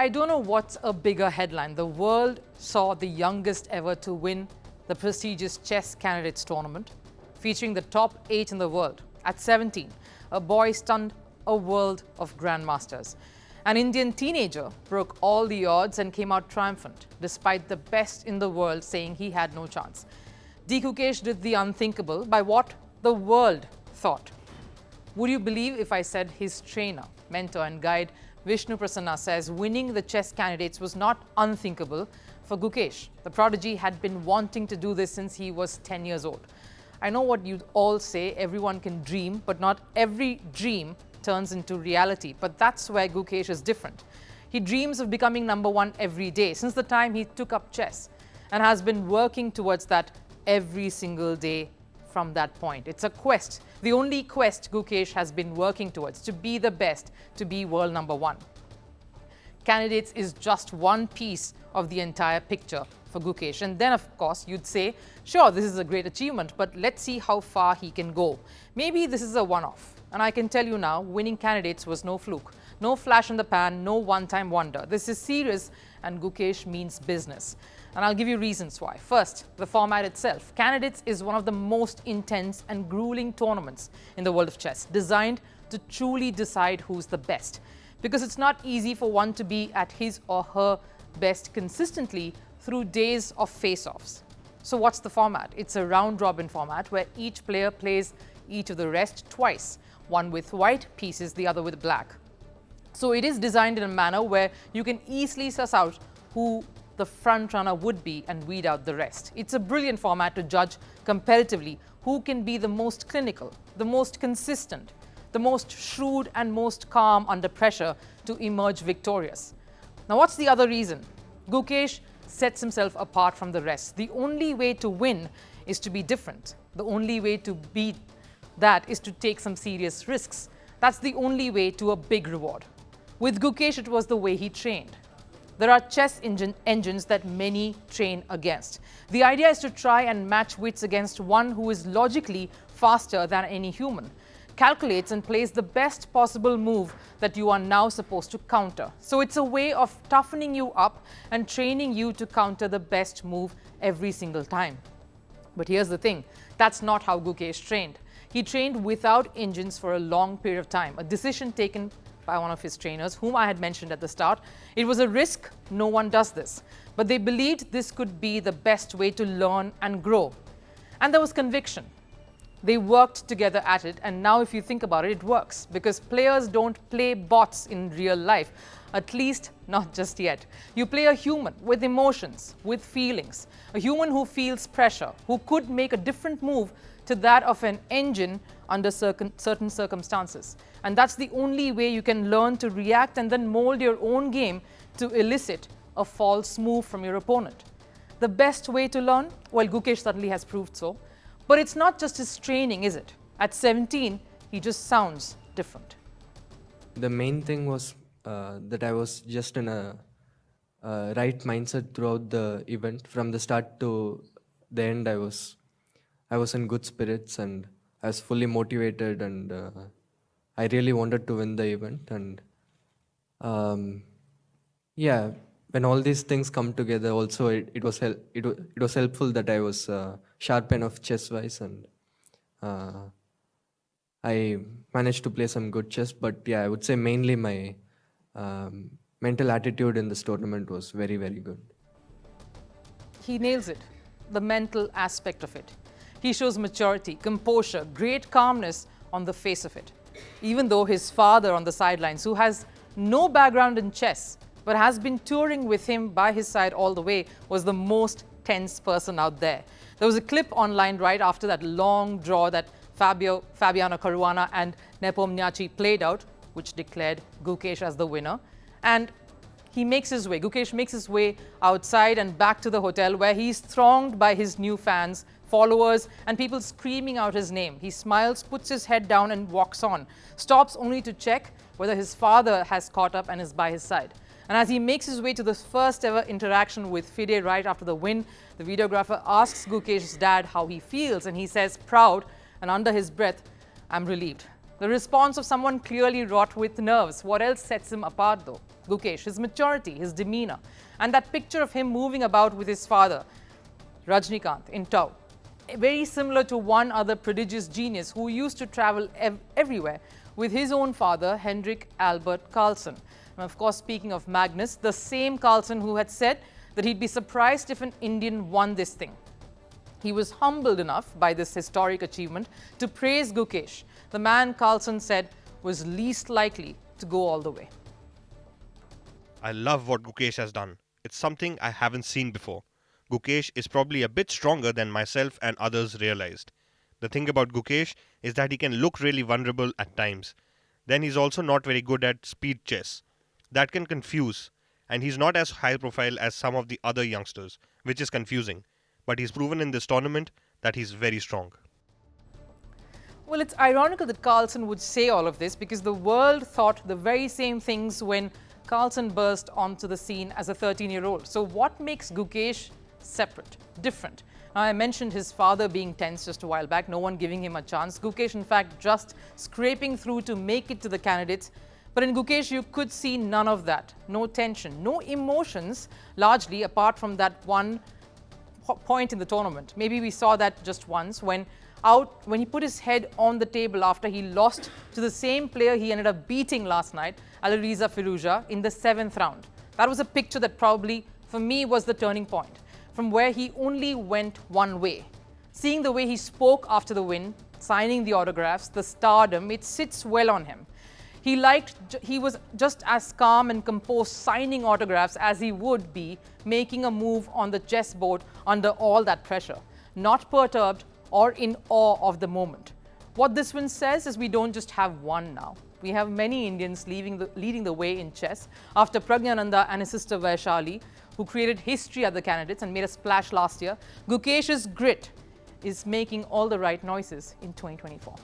I don't know what's a bigger headline. The world saw the youngest ever to win the prestigious chess candidates tournament, featuring the top 8 in the world. At 17, a boy stunned a world of grandmasters. An Indian teenager broke all the odds and came out triumphant, despite the best in the world saying he had no chance. Gukesh did the unthinkable by what the world thought. Would you believe if I said his trainer, mentor and guide Vishnu Prasanna says winning the chess candidates was not unthinkable for Gukesh. The prodigy had been wanting to do this since he was 10 years old. I know what you all say, everyone can dream, but not every dream turns into reality. But that's where Gukesh is different. He dreams of becoming #1 every day since the time he took up chess and has been working towards that every single day from that point. It's a quest, the only quest Gukesh has been working towards, to be the best, to be world #1. Candidates is just one piece of the entire picture for Gukesh. And then, of course, you'd say, sure, this is a great achievement, but let's see how far he can go. Maybe this is a one-off. And I can tell you now, winning candidates was no fluke, no flash in the pan, no one-time wonder. This is serious, and Gukesh means business. And I'll give you reasons why. First, the format itself. Candidates is one of the most intense and grueling tournaments in the world of chess, designed to truly decide who's the best. Because it's not easy for one to be at his or her best consistently through days of face-offs. So what's the format? It's a round-robin format where each player plays each of the rest twice, one with white pieces, the other with black. So it is designed in a manner where you can easily suss out who the front runner would be and weed out the rest. It's a brilliant format to judge comparatively who can be the most clinical, the most consistent, the most shrewd and most calm under pressure to emerge victorious. Now what's the other reason? Gukesh sets himself apart from the rest. The only way to win is to be different. The only way to beat that is to take some serious risks. That's the only way to a big reward. With Gukesh, it was the way he trained. There are chess engines that many train against. The idea is to try and match wits against one who is logically faster than any human, calculates and plays the best possible move that you are now supposed to counter. So it's a way of toughening you up and training you to counter the best move every single time. But here's the thing, that's not how Gukesh trained. He trained without engines for a long period of time, a decision taken by one of his trainers, whom I had mentioned at the start. It was a risk, no one does this. But they believed this could be the best way to learn and grow. And there was conviction. They worked together at it, and now if you think about it, it works. Because players don't play bots in real life, at least not just yet. You play a human with emotions, with feelings, a human who feels pressure, who could make a different move to that of an engine under certain circumstances. And that's the only way you can learn to react and then mold your own game to elicit a false move from your opponent. The best way to learn? Well, Gukesh certainly has proved so. But it's not just his training, is it? At 17, he just sounds different. The main thing was that I was just in a right mindset throughout the event. From the start to the end, I was in good spirits and I was fully motivated, and I really wanted to win the event. And yeah, when all these things come together, also it was helpful that I was sharp enough chess-wise, and I managed to play some good chess. But yeah, I would say mainly my mental attitude in this tournament was very, very good. He nails it, the mental aspect of it. He shows maturity, composure, great calmness on the face of it. Even though his father on the sidelines, who has no background in chess, but has been touring with him by his side all the way, was the most tense person out there. There was a clip online right after that long draw that Fabiano Caruana and Nepomniachtchi played out, which declared Gukesh as the winner. And he makes his way, Gukesh makes his way outside and back to the hotel, where he's thronged by his new fans, followers, and people screaming out his name. He smiles, puts his head down and walks on, stops only to check whether his father has caught up and is by his side. And as he makes his way to the first ever interaction with FIDE right after the win, the videographer asks Gukesh's dad how he feels, and he says, proud, and under his breath, I'm relieved. The response of someone clearly wrought with nerves. What else sets him apart though? Gukesh, his maturity, his demeanor, and that picture of him moving about with his father, Rajnikant, in tow. Very similar to one other prodigious genius who used to travel everywhere with his own father, Henrik Albert Carlsen. And of course, speaking of Magnus, the same Carlsen who had said that he'd be surprised if an Indian won this thing. He was humbled enough by this historic achievement to praise Gukesh, the man Carlsen said was least likely to go all the way. I love what Gukesh has done. It's something I haven't seen before. Gukesh is probably a bit stronger than myself and others realized. The thing about Gukesh is that he can look really vulnerable at times. Then he's also not very good at speed chess. That can confuse, and he's not as high profile as some of the other youngsters, which is confusing. But he's proven in this tournament that he's very strong. Well, it's ironical that Carlsen would say all of this because the world thought the very same things when Carlsen burst onto the scene as a 13-year-old. So what makes Gukesh separate, different? Now, I mentioned his father being tense just a while back, no one giving him a chance. Gukesh, in fact, just scraping through to make it to the candidates. But in Gukesh, you could see none of that. No tension, no emotions, largely apart from that one point in the tournament. Maybe we saw that just once when he put his head on the table after he lost to the same player he ended up beating last night, Alireza Firouzja, in the 7th round. That was a picture that probably, for me, was the turning point, from where he only went one way. Seeing the way he spoke after the win, signing the autographs, the stardom, it sits well on him. He was just as calm and composed signing autographs as he would be making a move on the chessboard under all that pressure, not perturbed or in awe of the moment. What this win says is we don't just have one now. We have many Indians leading the way in chess after Pragyananda and his sister Vaishali, who created history at the candidates and made a splash last year. Gukesh's grit is making all the right noises in 2024.